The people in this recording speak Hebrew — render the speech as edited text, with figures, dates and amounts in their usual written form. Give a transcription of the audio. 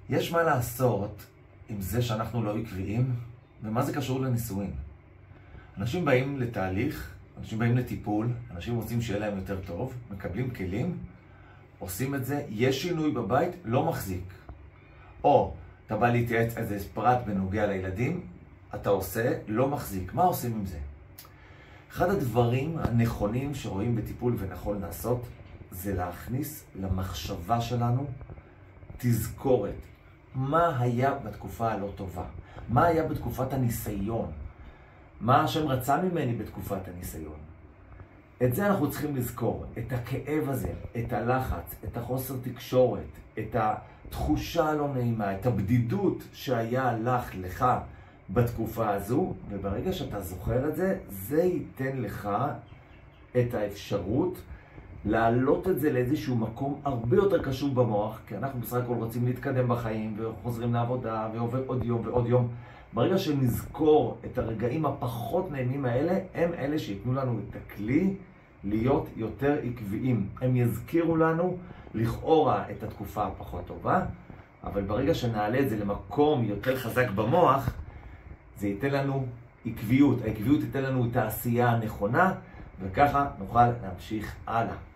יש מה לעשות עם זה שאנחנו לא עקביים, ומה זה קשור לנישואין. אנשים באים לתהליך, אנשים באים לטיפול, אנשים רוצים שיהיה להם יותר טוב, מקבלים כלים, עושים את זה, יש שינוי בבית, לא מחזיק. או אתה בא להתייעץ איזה פרט בנוגע לילדים, אתה עושה, לא מחזיק. מה עושים עם זה? אחד הדברים הנכונים שרואים בטיפול ונכון לעשות, זה להכניס למחשבה שלנו תזכורת. מה היה בתקופה הלא טובה? מה היה בתקופת הניסיון? מה השם רצה ממני בתקופת הניסיון? את זה אנחנו צריכים לזכור. את הכאב הזה, את הלחץ, את החוסר תקשורת, את התחושה הלא נעימה, את הבדידות שהיה לך בתקופה הזו, וברגע שאתה זוכר את זה, זה ייתן לך את האפשרות להעלות את זה לאיזשהו מקום הרבה יותר קשור במוח, כי אנחנו בסך הכל רוצים להתקדם בחיים, וחוזרים לעבודה, ועובר עוד יום ועוד יום. ברגע שנזכור את הרגעים הפחות נעימים האלה, הם אלה שיתנו לנו את הכלי להיות יותר עקביים. הם יזכירו לנו לכאורה את התקופה הפחות טובה, אבל ברגע שנעלה את זה למקום יותר חזק במוח, זה ייתן לנו עקביות. העקביות ייתן לנו את העשייה הנכונה, וככה נוכל להמשיך הלאה.